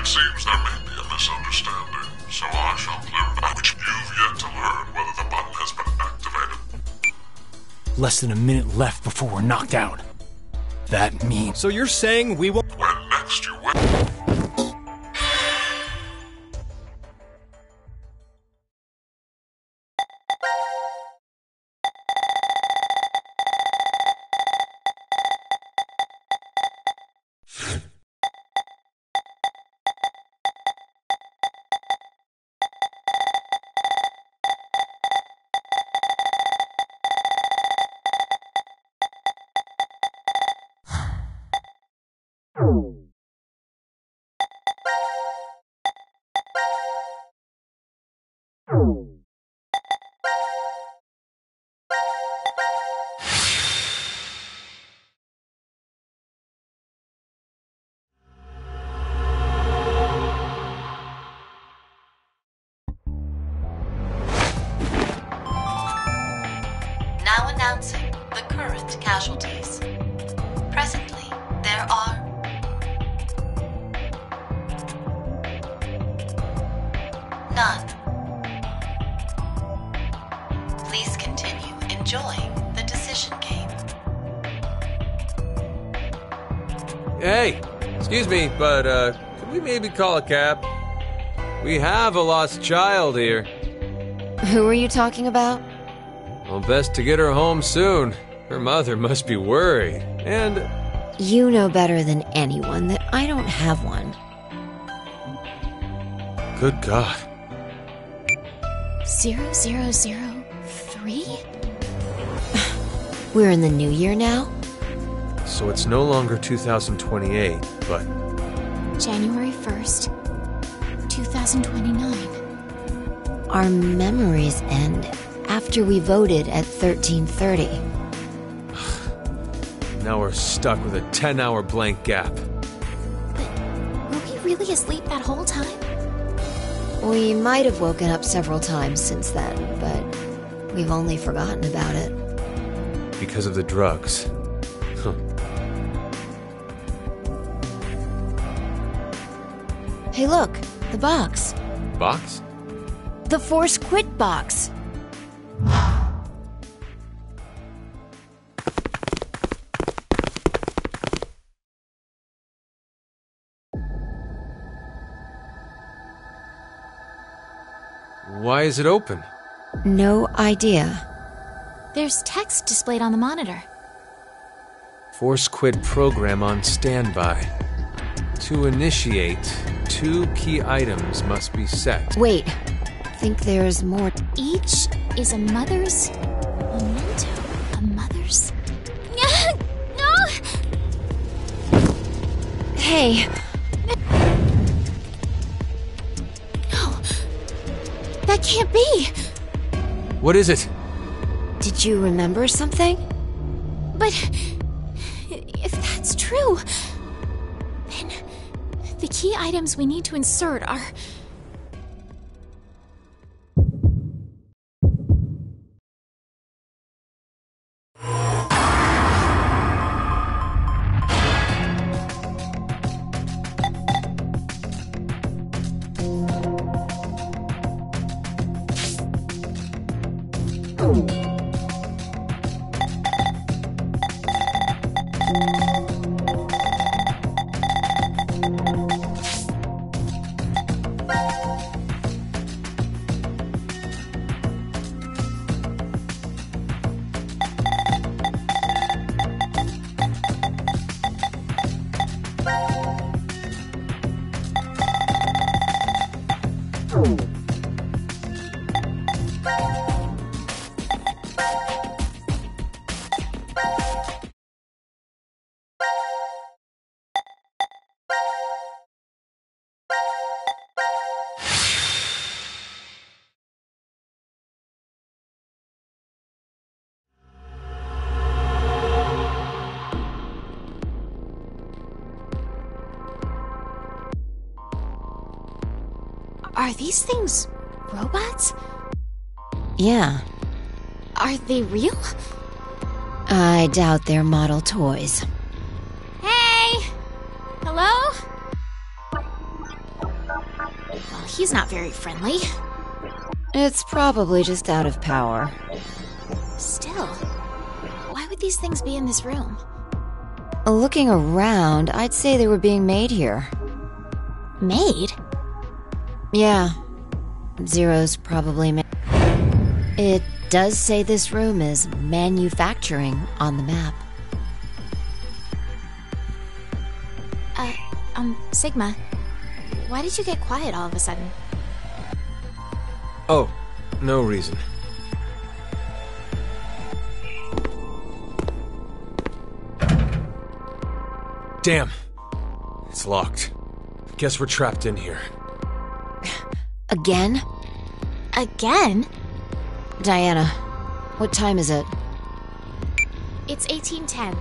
seems there may be a misunderstanding, so I shall clear it up. You've yet to learn whether the button has been activated. Less than a minute left before we're knocked out. That means... So you're saying we will... When next you win... Now announcing the current casualties. Presently, there are none. Please continue enjoying the decision game. Hey, excuse me, but can we maybe call a cab? We have a lost child here. Who are you talking about? Well, best to get her home soon. Her mother must be worried. And You know better than anyone that I don't have one. good God. 0003? We're in the new year now? So it's no longer 2028, but January 1st, 2029. Our memories end after we voted at 1330. now we're stuck with a 10-hour blank gap. But were we really asleep that whole time? We might have woken up several times since then, but we've only forgotten about it. Because of the drugs. Huh. Hey look, the box. Box? The Force Quit box. Why is it open? No idea. There's text displayed on the monitor. Force quit program on standby. To initiate, 2 key items must be set. Wait, think there's more. Each is a mother's memento. A mother's. No! Hey, No! That can't be! What is it? did you remember something? But if that's true, then the key items we need to insert are. Are these things robots? Yeah. Are they real? I doubt they're model toys. Hey! Hello? Well, he's not very friendly. It's probably just out of power. Still, why would these things be in this room? Looking around, I'd say they were being made here. Made? Yeah. Zero's probably It does say this room is manufacturing on the map. Sigma, why did you get quiet all of a sudden? Oh, no reason. Damn. It's locked. Guess we're trapped in here. Again? Again? Diana, what time is it? It's 1810.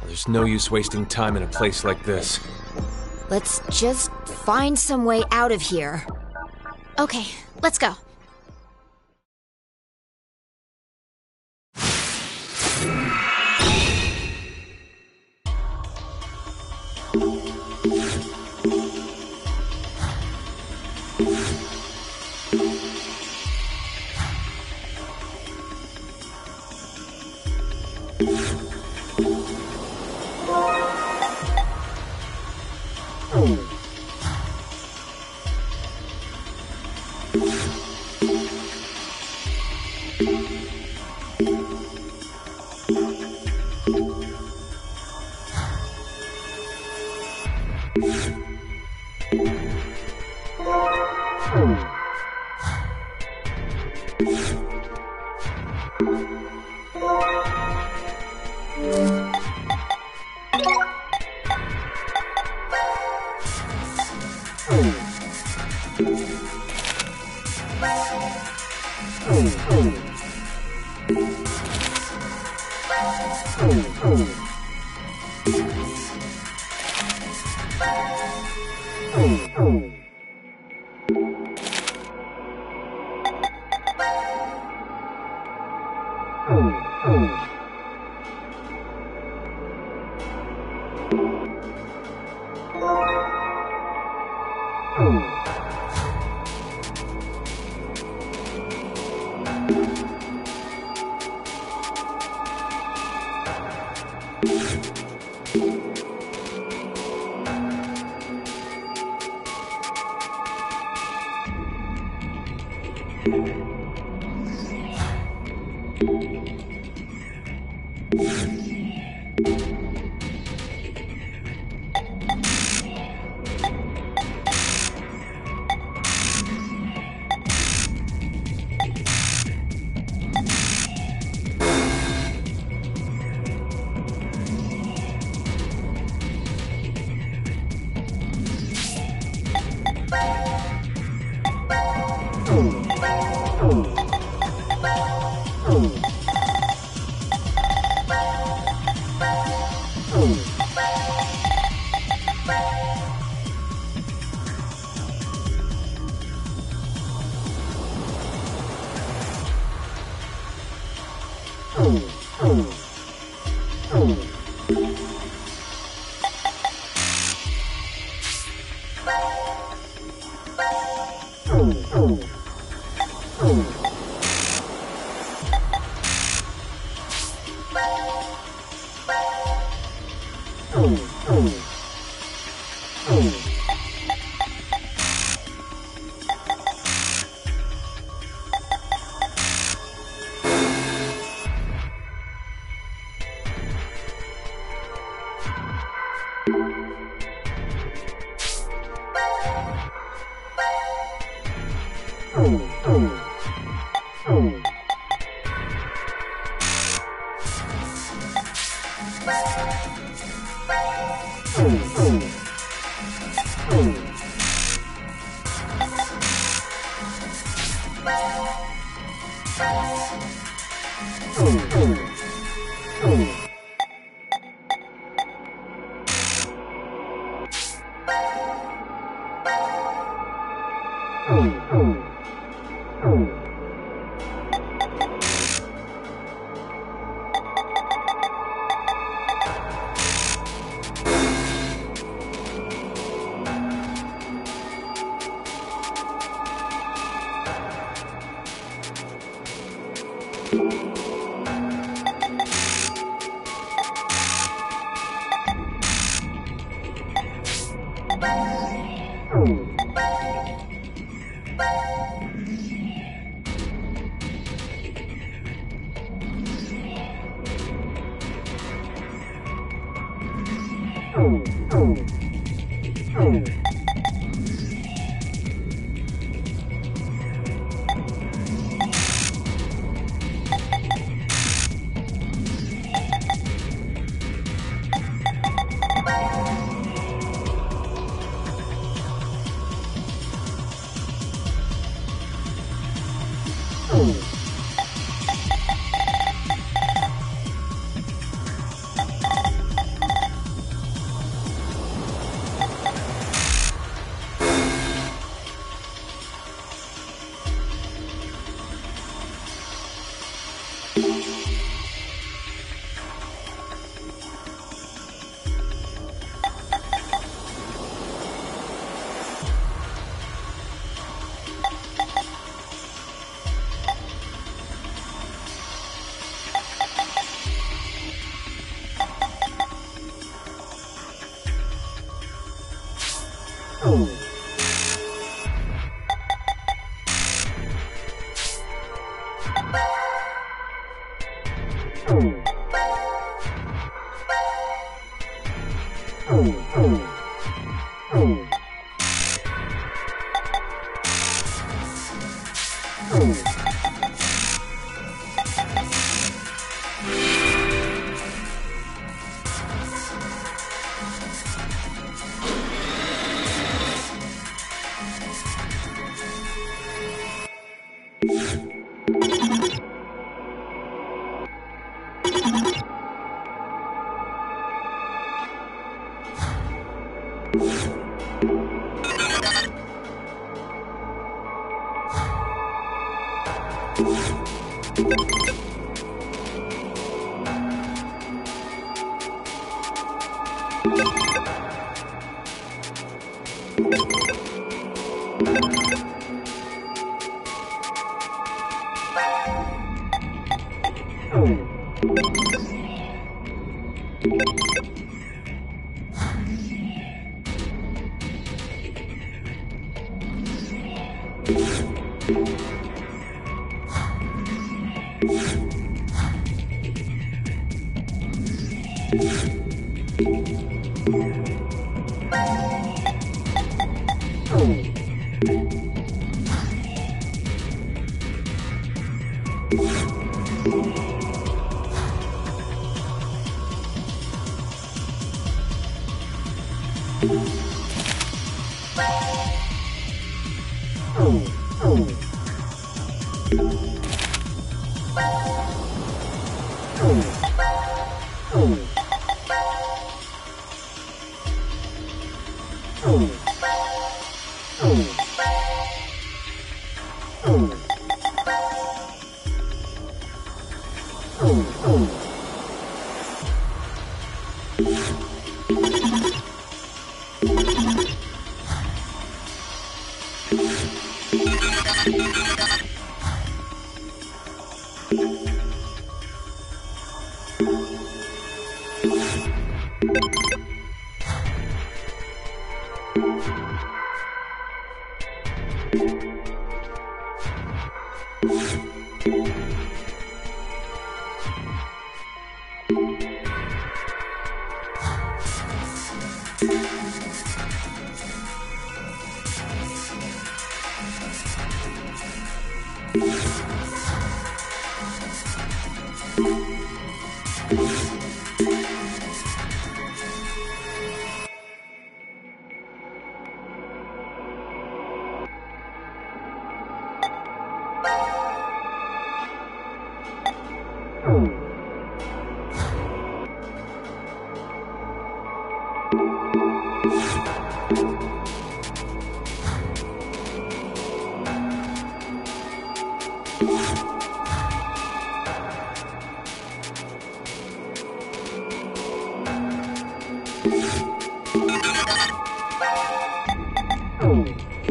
There's no use wasting time in a place like this. Let's just find some way out of here. Okay, let's go.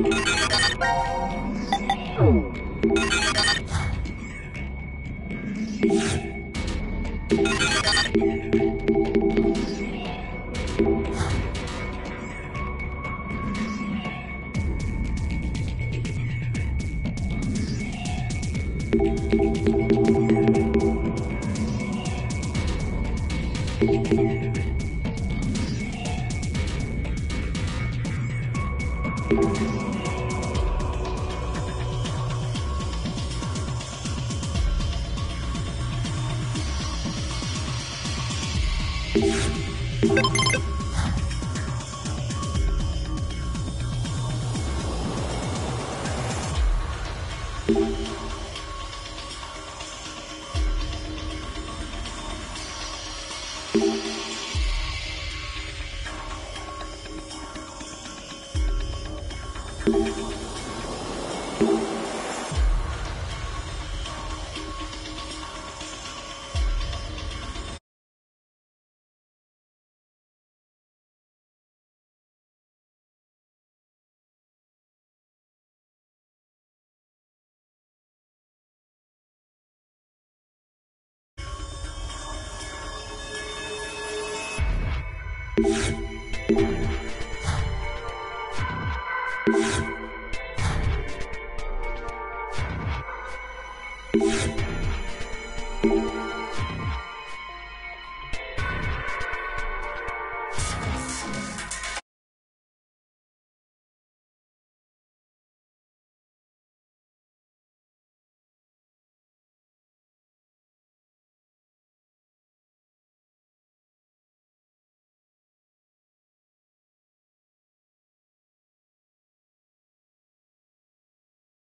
You